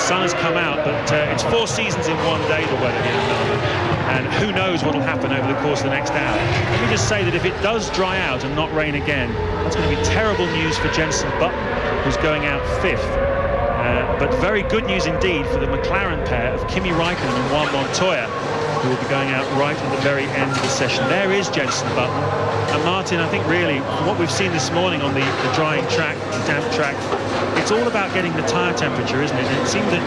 sun has come out, but it's 4 seasons in one day, the weather here in Melbourne, and who knows what will happen over the course of the next hour. Let me just say that if it does dry out and not rain again, that's going to be terrible news for Jenson Button, who's going out 5th. But very good news indeed for the McLaren pair of Kimi Raikkonen and Juan Montoya, who will be going out right at the very end of the session. There is Jenson Button. And Martin, I think really, from what we've seen this morning on the drying track, the damp track, it's all about getting the tyre temperature, isn't it? And it seemed that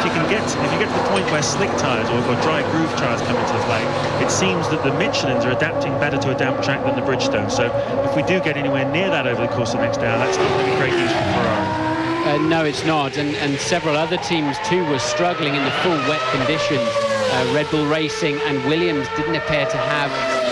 if you get to the point where slick tyres or dry groove tyres come into the play, it seems that the Michelins are adapting better to a damp track than the Bridgestone. So if we do get anywhere near that over the course of the next hour, that's not going to be great news for Ferrari. No, it's not, and several other teams too were struggling in the full wet conditions. Red Bull Racing and Williams didn't appear to have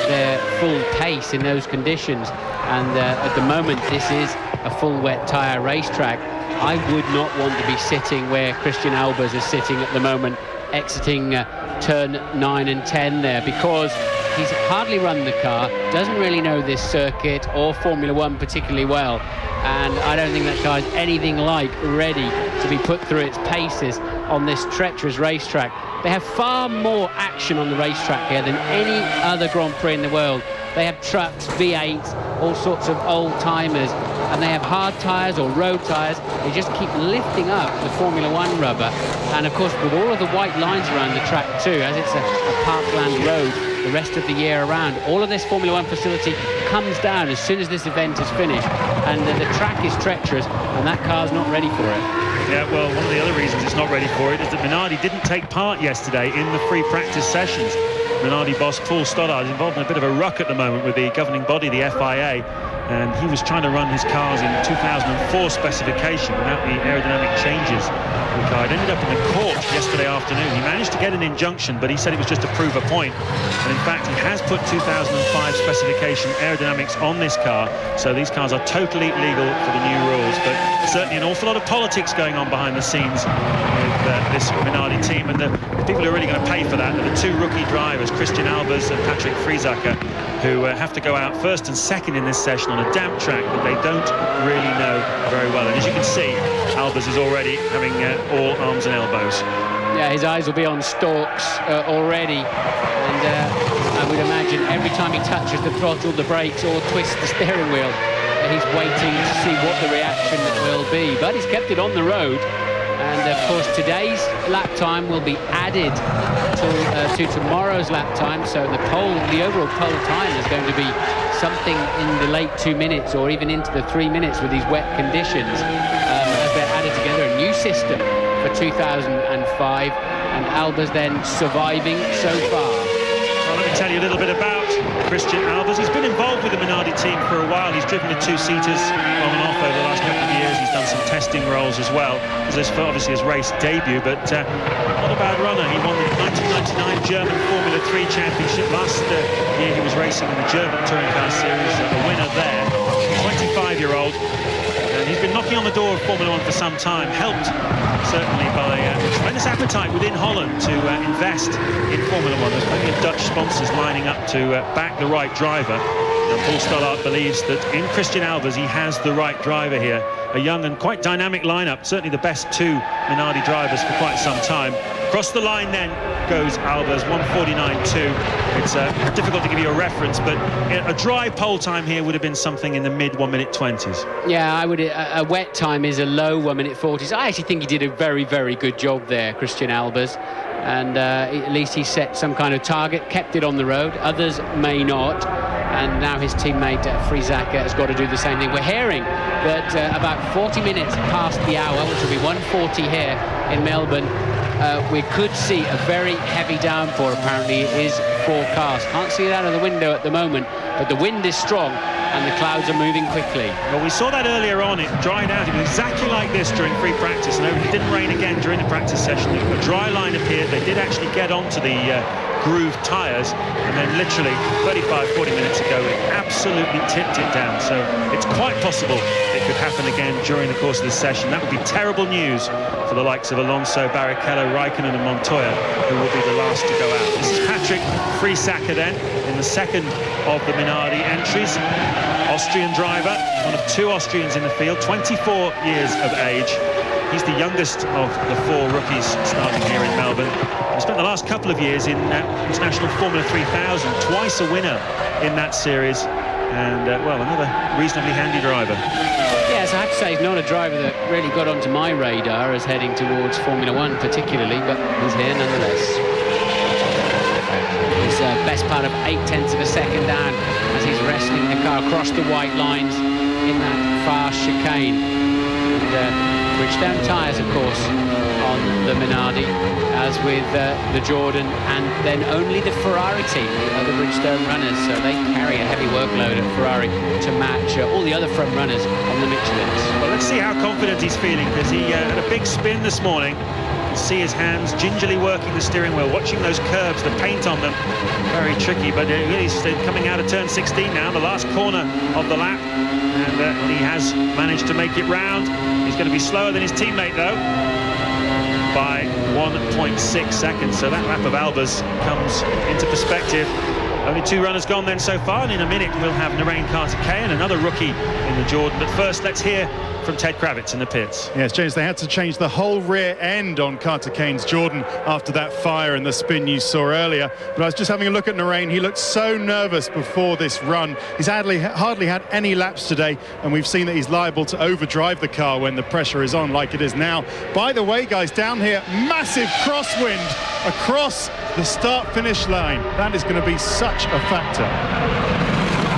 their full pace in those conditions, and at the moment this is a full wet tyre racetrack. I would not want to be sitting where Christian Albers is sitting at the moment, exiting turn 9 and 10 there, because he's hardly run the car, doesn't really know this circuit or Formula One particularly well, and I don't think that car is anything like ready to be put through its paces on this treacherous racetrack. They have far more action on the racetrack here than any other Grand Prix in the world. They have trucks, V8s, all sorts of old-timers, and they have hard tyres or road tyres. They just keep lifting up the Formula One rubber, and of course with all of the white lines around the track too, as it's a parkland road the rest of the year around, all of this Formula One facility comes down as soon as this event is finished, and the track is treacherous, and that car's not ready for it. Yeah, well, one of the other reasons it's not ready for it is that Minardi didn't take part yesterday in the free practice sessions. Minardi boss Paul Stoddard is involved in a bit of a ruck at the moment with the governing body, the FIA, and he was trying to run his cars in 2004 specification without the aerodynamic changes. The car ended up in the court yesterday afternoon. He managed to get an injunction, but he said it was just to prove a point. And in fact, he has put 2005 specification aerodynamics on this car, so these cars are totally legal for the new rules. But certainly an awful lot of politics going on behind the scenes with this Minardi team, and the people who are really going to pay for that are the two rookie drivers, Christian Albers and Patrick Friesacher, who have to go out first and second in this session on a damp track that they don't really know very well. And as you can see, Albers is already having all arms and elbows. Yeah, his eyes will be on stalks already, and I would imagine every time he touches the throttle, the brakes, or twists the steering wheel, he's waiting to see what the reaction will be. But he's kept it on the road, and of course today's lap time will be added to tomorrow's lap time, so the overall pole time is going to be something in the late 2 minutes or even into the 3 minutes with these wet conditions, as they're added together a new system for 2005, and Albers then surviving so far. Well, let me tell you a little bit about Christian Albers. He's been involved with the Minardi team for a while. He's driven the two-seaters on and off over the last couple of years. He's done some testing roles as well. This is obviously his race debut, but not a bad runner. He won the 1999 German Formula 3 Championship. Last year he was racing in the German Touring Car Series, a winner there. 25-year-old. And he's been knocking on the door of Formula 1 for some time, helped certainly by a tremendous appetite within Holland to invest in Formula 1. There's plenty of Dutch sponsors lining up to back the right driver. And Paul Stoddard believes that in Christian Albers he has the right driver here. A young and quite dynamic lineup, certainly the best two Minardi drivers for quite some time. Across the line then goes Albers, 1:49.2. It's difficult to give you a reference, but a dry pole time here would have been something in the mid 1:20s. Yeah, I would. A wet time is a low 1:40s. I actually think he did a very, very good job there, Christian Albers. And at least he set some kind of target, kept it on the road. Others may not. And now his teammate Friesacher has got to do the same thing. We're hearing that about 40 minutes past the hour, which will be 1:40 here in Melbourne, we could see a very heavy downpour, apparently it is forecast. Can't see it out of the window at the moment, but the wind is strong and the clouds are moving quickly. Well, we saw that earlier on. It dried out. It was exactly like this during free practice, and it didn't rain again during the practice session. A dry line appeared. They did actually get onto the grooved tyres, and then literally 35-40 minutes ago it absolutely tipped it down. So it's quite possible it could happen again during the course of this session. That would be terrible news for the likes of Alonso, Barrichello, Raikkonen and Montoya, who will be the last to go out. This is Patrick Friesacher then in the second of the Minardi entries. Austrian driver, one of two Austrians in the field, 24 years of age. He's the youngest of the 4 rookies starting here in Melbourne. He spent the last couple of years in International Formula 3000, twice a winner in that series, and well, another reasonably handy driver. Yes, I have to say he's not a driver that really got onto my radar as heading towards Formula 1 particularly, but he's here nonetheless. His best part of 0.8 of a second down as he's wrestling the car across the white lines in that fast chicane. And Bridgestone tyres, of course, on the Minardi, as with the Jordan, and then only the Ferrari team are the Bridgestone runners, so they carry a heavy workload at Ferrari to match all the other front runners on the Michelins. Well, let's see how confident he's feeling, because he had a big spin this morning. You can see his hands gingerly working the steering wheel, watching those curves, the paint on them, very tricky, but he's coming out of turn 16 now, the last corner of the lap, and he has managed to make it round. He's going to be slower than his teammate, though, by 1.6 seconds. So that lap of Albers comes into perspective. Only 2 runners gone then so far, and in a minute we'll have Narain Karthikeyan, another rookie in the Jordan. But first, let's hear from Ted Kravitz in the pits. Yes, James, they had to change the whole rear end on Karthikeyan's Jordan after that fire and the spin you saw earlier. But I was just having a look at Narain. He looked so nervous before this run. He's hardly had any laps today, and we've seen that he's liable to overdrive the car when the pressure is on, like it is now. By the way, guys, down here, massive crosswind across the start-finish line. That is going to be such a factor.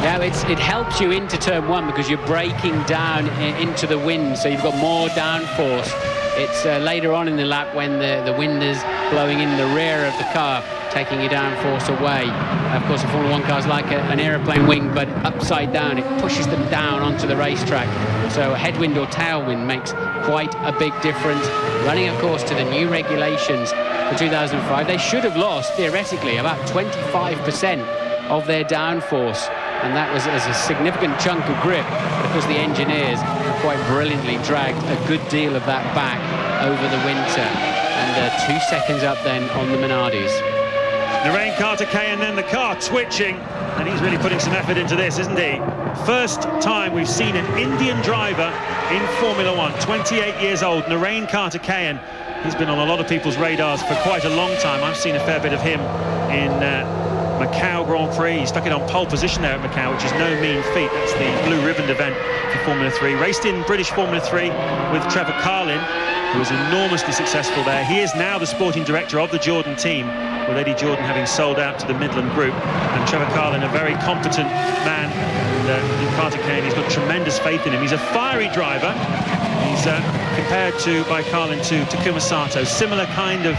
Yeah, it helps you into turn 1 because you're braking down into the wind, so you've got more downforce. It's later on in the lap when the wind is blowing in the rear of the car, taking your downforce away. Of course, a Formula 1 car is like an aeroplane wing, but upside down. It pushes them down onto the racetrack. So headwind or tailwind makes quite a big difference. Running, of course, to the new regulations for 2005, they should have lost, theoretically, about 25% of their downforce. And that was as a significant chunk of grip. But of course, the engineers quite brilliantly dragged a good deal of that back over the winter. And 2 seconds up then on the Minardis. Narain Karthikeyan, then the car twitching, and he's really putting some effort into this, isn't he? First time we've seen an Indian driver in Formula 1, 28 years old, Narain Karthikeyan. He's been on a lot of people's radars for quite a long time. I've seen a fair bit of him in Macau Grand Prix. He stuck it on pole position there at Macau, which is no mean feat. That's the blue ribbon event for Formula 3. Raced in British Formula 3 with Trevor Carlin, who was enormously successful there. He is now the sporting director of the Jordan team, with Eddie Jordan having sold out to the Midland Group. And Trevor Carlin, a very competent man. And Karthikeyan, he's got tremendous faith in him. He's a fiery driver. He's compared by Carlin to Takuma Sato. Similar kind of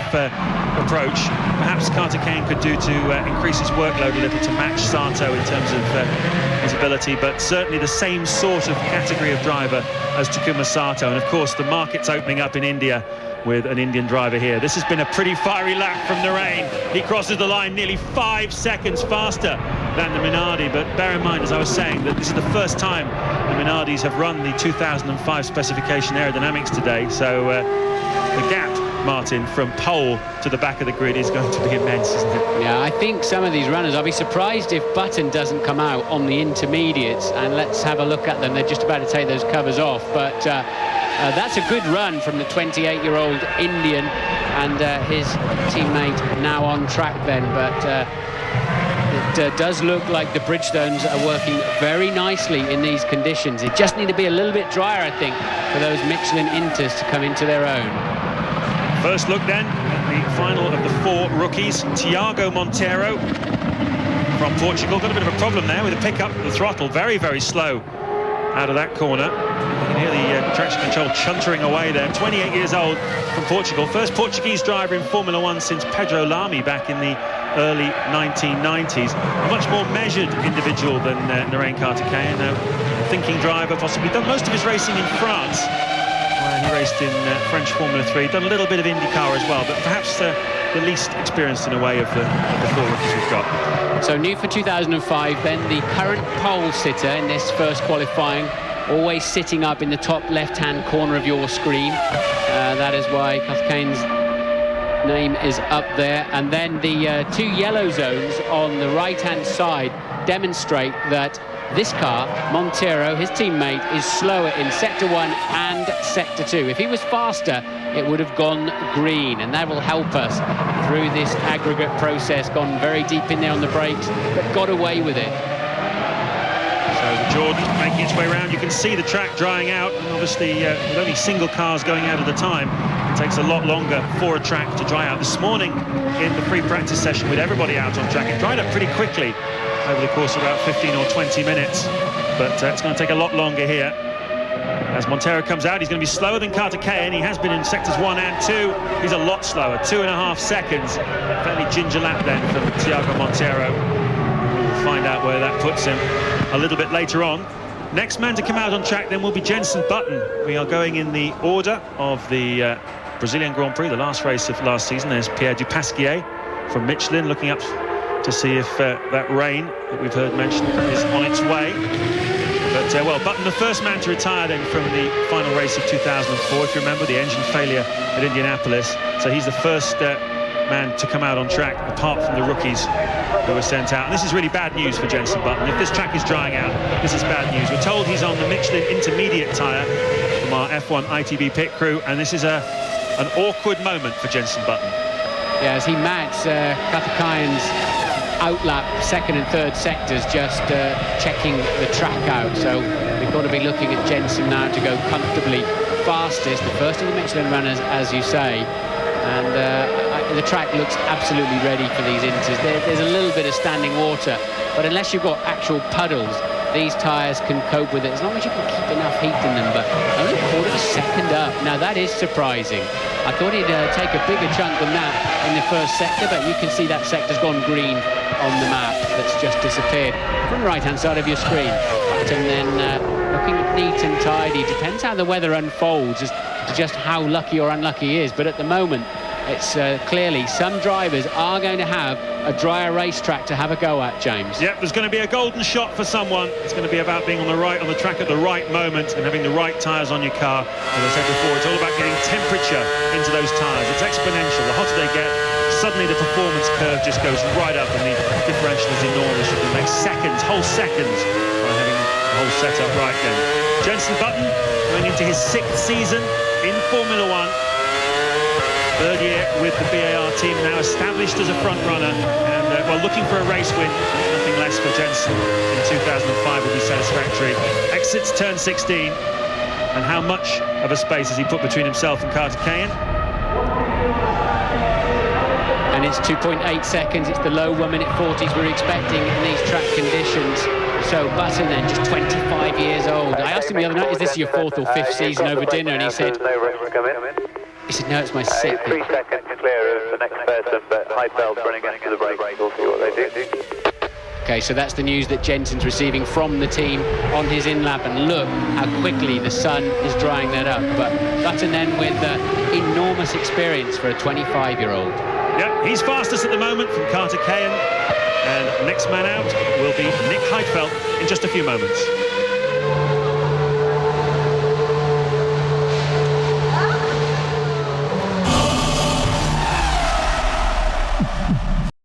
approach. Perhaps Karthikeyan could do to increase his workload a little to match Sato in terms of his ability, but certainly the same sort of category of driver as Takuma Sato. And of course, the market's opening up in India with an Indian driver here. This has been a pretty fiery lap from Narain. He crosses the line nearly 5 seconds faster than the Minardi, but bear in mind, as I was saying, that this is the first time the Minardis have run the 2005 specification aerodynamics today, so the gap, Martin, from pole to the back of the grid is going to be immense, isn't it? Yeah, I think some of these runners, I'll be surprised if Button doesn't come out on the intermediates, and let's have a look at them. They're just about to take those covers off, but that's a good run from the 28-year-old Indian, and his teammate now on track then, but it does look like the Bridgestones are working very nicely in these conditions. It just need to be a little bit drier, I think, for those Michelin Inters to come into their own. First look then at the final of the 4 rookies. Tiago Monteiro from Portugal. Got a bit of a problem there with the pickup of the throttle. Very, very slow out of that corner. You can hear the traction control chuntering away there. 28 years old from Portugal. First Portuguese driver in Formula 1 since Pedro Lamy back in the early 1990s. A much more measured individual than Narain Karthikeyan. Thinking driver, possibly done most of his racing in France, where he raced in French Formula 3. Done a little bit of IndyCar as well, but perhaps the least experienced in a way of the 4 rookies we've got. So new for 2005 then, the current pole sitter in this first qualifying, always sitting up in the top left-hand corner of your screen. That is why Karthikeyan's name is up there. And then the 2 yellow zones on the right-hand side demonstrate that This car, Monteiro, his teammate, is slower in Sector 1 and Sector 2. If he was faster, it would have gone green, and that will help us through this aggregate process. Gone very deep in there on the brakes, but got away with it. So the Jordan making its way around. You can see the track drying out, and obviously with only single cars going out at a time, it takes a lot longer for a track to dry out. This morning in the free practice session with everybody out on track, it dried up pretty quickly over the course of about 15 or 20 minutes, but it's going to take a lot longer here. As Monteiro comes out, he's going to be slower than Karthikeyan. He has been in sectors 1 and 2. He's a lot slower, 2.5 seconds. Fairly ginger lap then from Thiago Monteiro. We'll find out where that puts him a little bit later on. Next man to come out on track then will be Jenson Button. We are going in the order of the Brazilian Grand Prix, the last race of last season. There's Pierre Dupasquier from Michelin looking up to see if that rain that we've heard mentioned is on its way. But, well, Button, the first man to retire then from the final race of 2004, if you remember, the engine failure at Indianapolis. So he's the first man to come out on track, apart from the rookies who were sent out. And this is really bad news for Jenson Button. If this track is drying out, this is bad news. We're told he's on the Michelin intermediate tyre from our F1 ITV pit crew, and this is an awkward moment for Jenson Button. Yeah, as he mats Karthikeyan's outlap second and third sectors, just checking the track out. So we've got to be looking at Jenson now to go comfortably fastest, the first of the Michelin runners, as you say. And the track looks absolutely ready for these inters. There's a little bit of standing water, but unless you've got actual puddles, these tyres can cope with it as long as you can keep enough heat in them. But only a quarter of a second up. Now that is surprising. I thought he'd take a bigger chunk than that in the first sector, but you can see that sector's gone green on the map. That's just disappeared from the right-hand side of your screen. And then looking neat and tidy. Depends how the weather unfolds as to just how lucky or unlucky he is. But at the moment, it's clearly some drivers are going to have a drier racetrack to have a go at, James. Yep, there's going to be a golden shot for someone. It's going to be about being on the track at the right moment and having the right tyres on your car. As I said before, it's all about getting temperature into those tyres. It's exponential. The hotter they get, suddenly the performance curve just goes right up, and the differential is enormous. You can make seconds, whole seconds, by having the whole setup right then. Jenson Button going into his 6th season in Formula 1. Third year with the BAR team, now established as a front runner, and well, looking for a race win. Nothing less for Jenson in 2005 will be satisfactory. Exits turn 16, and how much of a space has he put between himself and Karthikeyan? And it's 2.8 seconds. It's the low 1 minute 40s we're expecting in these track conditions. So Button then, just 25 years old. I asked him the other night, is this your 4th or 5th season over dinner? And he said, no, it's my 6th. 3 seconds clear of the next person, but Heidfeld's running into the break. We'll see what they do. Okay, so that's the news that Jenson's receiving from the team on his in-lap, and look how quickly the sun is drying that up. But Button then with enormous experience for a 25-year-old. Yep, he's fastest at the moment from Karthikeyan, and next man out will be Nick Heidfeld in just a few moments.